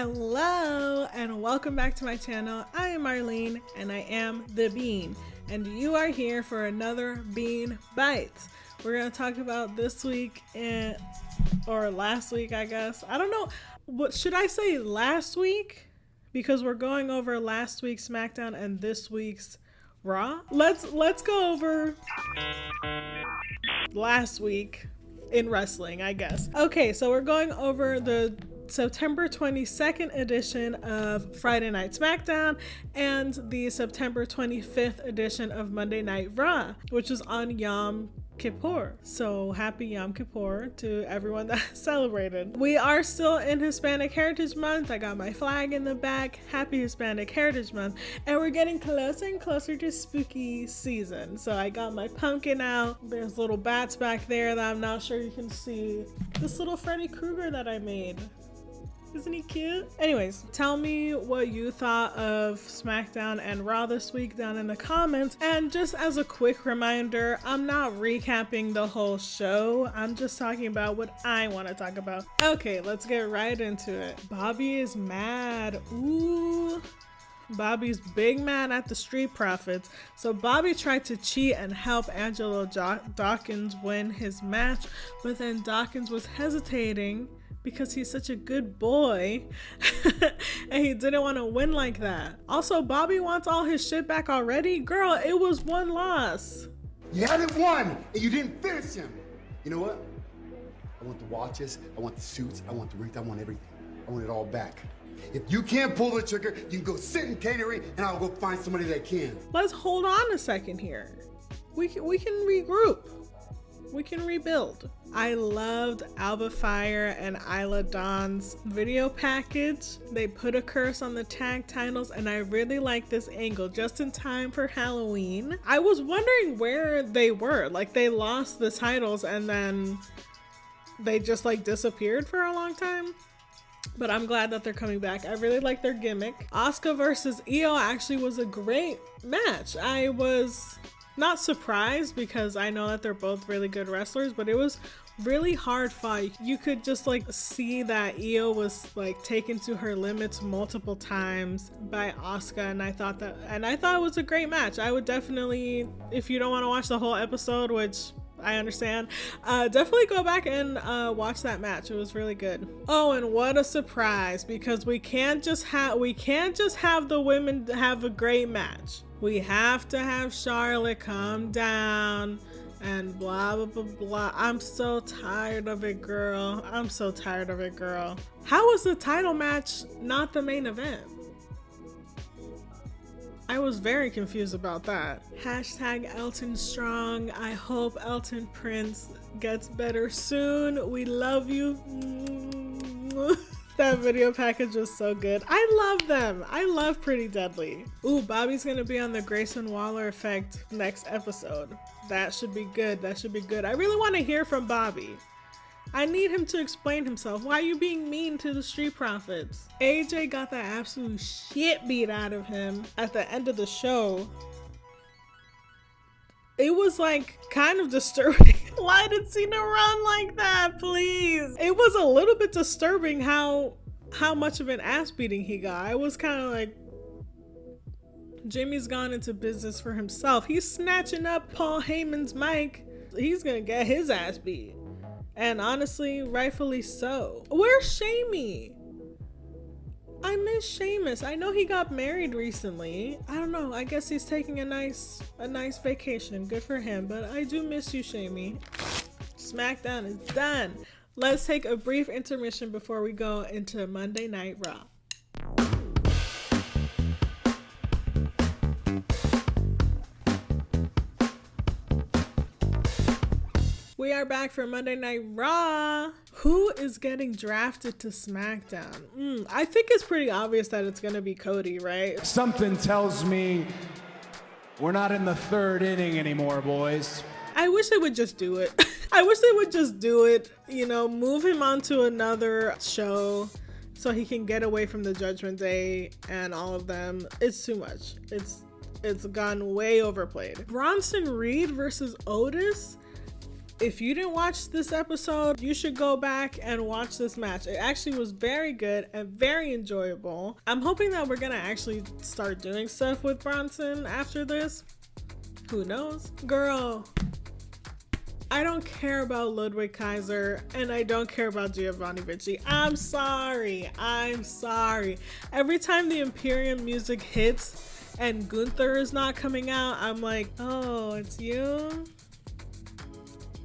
Hello and welcome back to my channel. I am Marlene and I am the Bean, and you are here for another Bean Bites. We're going to talk about this week or last week, I guess. I don't know. What should I say, last week? Because we're going over last week's Smackdown and this week's Raw. Let's go over last week in wrestling, I guess. Okay, so we're going over the September 22nd edition of Friday Night Smackdown and the September 25th edition of Monday Night Raw, which was on Yom Kippur. So happy Yom Kippur to everyone that celebrated. We are still in Hispanic Heritage Month. I got my flag in the back. Happy Hispanic Heritage Month. And we're getting closer and closer to spooky season. So I got my pumpkin out. There's little bats back there that I'm not sure you can see. This little Freddy Krueger that I made. Isn't he cute? Anyways, tell me what you thought of SmackDown and Raw this week down in the comments. And just as a quick reminder, I'm not recapping the whole show. I'm just talking about what I want to talk about. Okay, let's get right into it. Bobby is mad. Ooh. Bobby's big mad at the Street Profits. So Bobby tried to cheat and help Angelo Dawkins win his match, but then Dawkins was hesitating because he's such a good boy and he didn't want to win like that. Also, Bobby wants all his shit back already. Girl, it was one loss. You hadn't won and you didn't finish him. You know what? I want the watches, I want the suits, I want the rings, I want everything. I want it all back. If you can't pull the trigger, you can go sit in catering and I'll go find somebody that can. Let's hold on a second here. We can regroup. We can rebuild. I loved Alba Fire and Isla Dawn's video package. They put a curse on the tag titles and I really like this angle just in time for Halloween. I was wondering where they were. Like, they lost the titles and then they just like disappeared for a long time. But I'm glad that they're coming back. I really like their gimmick. Asuka versus Io actually was a great match. I was not surprised because I know that they're both really good wrestlers, but it was really hard fight. You could just like see that Io was like taken to her limits multiple times by Asuka, and I thought it was a great match. I would definitely, if you don't want to watch the whole episode, which I understand, definitely go back and watch that match. It was really good. Oh, and what a surprise, because we can't just have the women have a great match. We have to have Charlotte come down and blah, blah, blah, blah. I'm so tired of it, girl. I'm so tired of it, girl. How was the title match not the main event? I was very confused about that. Hashtag Elton Strong. I hope Elton Prince gets better soon. We love you. That video package was so good. I love them. I love Pretty Deadly. Ooh, Bobby's gonna be on the Grayson Waller effect next episode. That should be good. That should be good. I really want to hear from Bobby. I need him to explain himself. Why are you being mean to the Street Profits? AJ got the absolute shit beat out of him at the end of the show. It was like kind of disturbing. Why did Cena run like that, please? It was a little bit disturbing how much of an ass beating he got. I was kind of like, Jimmy's gone into business for himself. He's snatching up Paul Heyman's mic. He's gonna get his ass beat. And honestly, rightfully so. Where's Shamey? I miss Sheamus. I know he got married recently. I don't know. I guess he's taking a nice vacation. Good for him. But I do miss you, Shamey. SmackDown is done. Let's take a brief intermission before we go into Monday Night Raw. We are back for Monday Night Raw. Who is getting drafted to SmackDown? I think it's pretty obvious that it's going to be Cody, right? Something tells me we're not in the third inning anymore, boys. I wish they would just do it. I wish they would just do it. You know, move him onto another show so he can get away from the Judgment Day and all of them. It's too much. It's gone way overplayed. Bronson Reed versus Otis? If you didn't watch this episode, you should go back and watch this match. It actually was very good and very enjoyable. I'm hoping that we're gonna actually start doing stuff with Bronson after this. Who knows? Girl, I don't care about Ludwig Kaiser and I don't care about Giovanni Vinci. I'm sorry. Every time the Imperium music hits and Gunther is not coming out, I'm like, oh, it's you?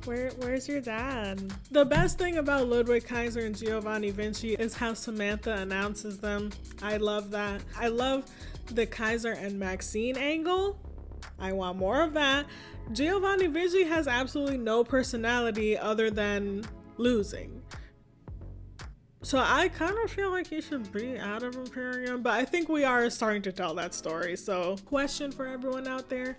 Where's your dad? The best thing about Ludwig Kaiser and Giovanni Vinci is how Samantha announces them. I love that. I love the Kaiser and Maxine angle. I want more of that. Giovanni Vinci has absolutely no personality other than losing. So I kind of feel like he should be out of Imperium, but I think we are starting to tell that story. So question for everyone out there.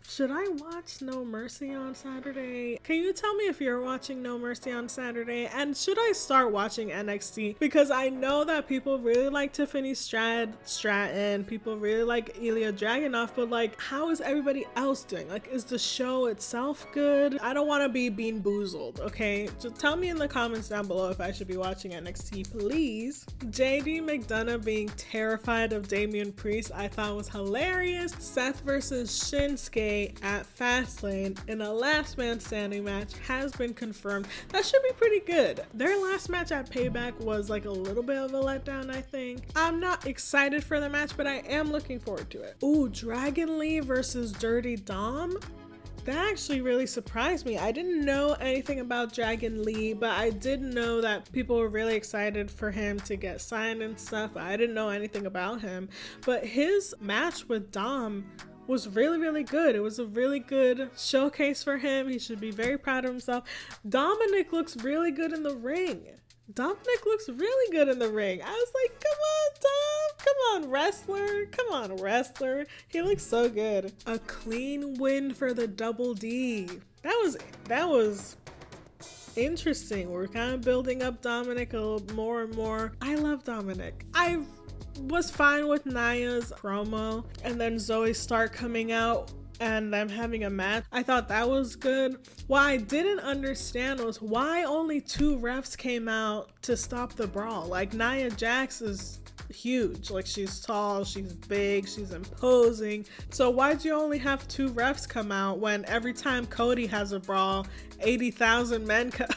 Should I watch No Mercy on Saturday? Can you tell me if you're watching No Mercy on Saturday? And should I start watching NXT? Because I know that people really like Tiffany Stratton, people really like Ilya Dragunov, but like, how is everybody else doing? Like, is the show itself good? I don't want to be bean boozled, okay? Just tell me in the comments down below if I should be watching NXT, please. JD McDonough being terrified of Damian Priest, I thought was hilarious. Seth versus Shinsuke at Fastlane in a last man standing match has been confirmed. That should be pretty good. Their last match at Payback was like a little bit of a letdown, I think. I'm not excited for the match, but I am looking forward to it. Ooh, Dragon Lee versus Dirty Dom? That actually really surprised me. I didn't know anything about Dragon Lee, but I did know that people were really excited for him to get signed and stuff. I didn't know anything about him, but his match with Dom was really, really good. It was a really good showcase for him. He should be very proud of himself. Dominic looks really good in the ring. I was like, come on, Dom. Come on, wrestler. He looks so good. A clean win for the Double D. That was interesting. We're kind of building up Dominic a little more and more. I love Dominic. I was fine with Nia's promo and then Zoe Stark coming out and them having a match. I thought that was good. What I didn't understand was why only 2 refs came out to stop the brawl. Like, Nia Jax is huge. Like, she's tall, she's big, she's imposing. So why'd you only have 2 refs come out when every time Cody has a brawl, 80,000 men come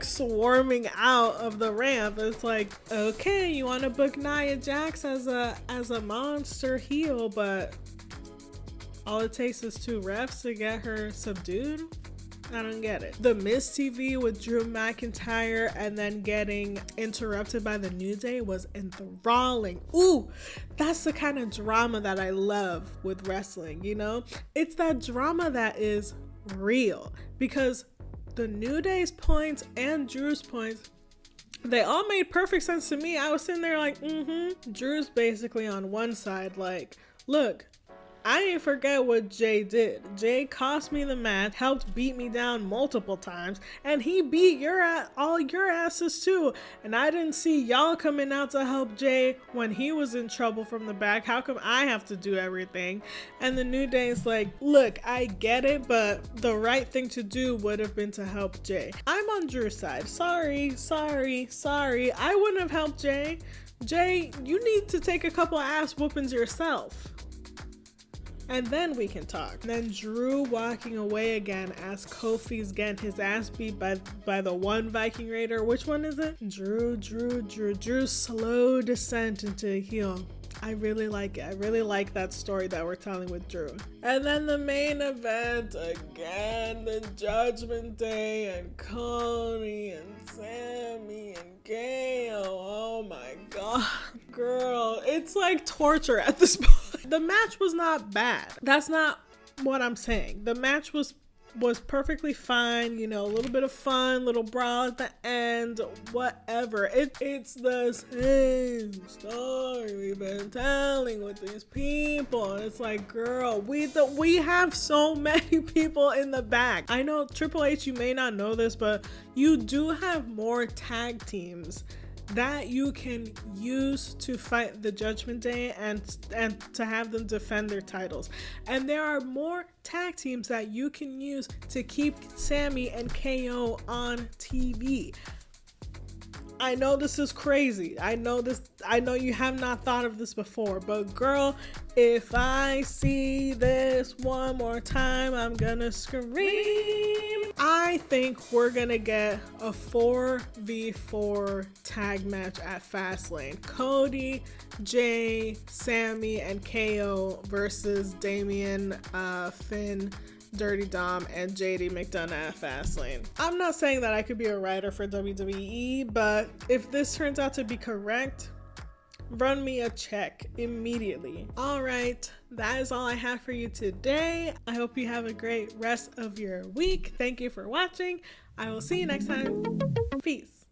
swarming out of the ramp? It's like, okay, you want to book Nia Jax as a monster heel, but all it takes is 2 refs to get her subdued? I don't get it. The Miz TV with Drew McIntyre and then getting interrupted by the New Day was enthralling. Ooh, that's the kind of drama that I love with wrestling, you know? It's that drama that is real, because the New Day's points and Drew's points, they all made perfect sense to me. I was sitting there like, Drew's basically on one side like, look, I didn't forget what Jay did. Jay cost me the match, helped beat me down multiple times, and he beat all your asses too. And I didn't see y'all coming out to help Jay when he was in trouble from the back. How come I have to do everything? And the New Day is like, look, I get it, but the right thing to do would have been to help Jay. I'm on Drew's side. Sorry. I wouldn't have helped Jay. Jay, you need to take a couple of ass whoopings yourself, and then we can talk. And then Drew walking away again as Kofi's getting his ass beat by the one Viking Raider. Which one is it? Drew's slow descent into a heel. I really like it. I really like that story that we're telling with Drew. And then the main event again, the Judgment Day and Cody and Sammy and Gail. Oh my god, girl, it's like torture at this point. The match was not bad. That's not what I'm saying. The match was perfectly fine, you know, a little bit of fun, little brawl at the end, whatever. It's the same story we've been telling with these people, and it's like, girl, we have so many people in the back. I know Triple H, you may not know this, but you do have more tag teams that you can use to fight the Judgment Day and to have them defend their titles. And there are more tag teams that you can use to keep Sammy and KO on TV. I know this is crazy. I know you have not thought of this before, but girl, if I see this one more time, I'm gonna scream. I think we're gonna get a 4v4 tag match at Fastlane. Cody, Jay, Sammy, and KO versus Damian, Finn, Dirty Dom, and JD McDonough at Fastlane. I'm not saying that I could be a writer for WWE, but if this turns out to be correct, run me a check immediately. All right, that is all I have for you today. I hope you have a great rest of your week. Thank you for watching. I will see you next time. Peace.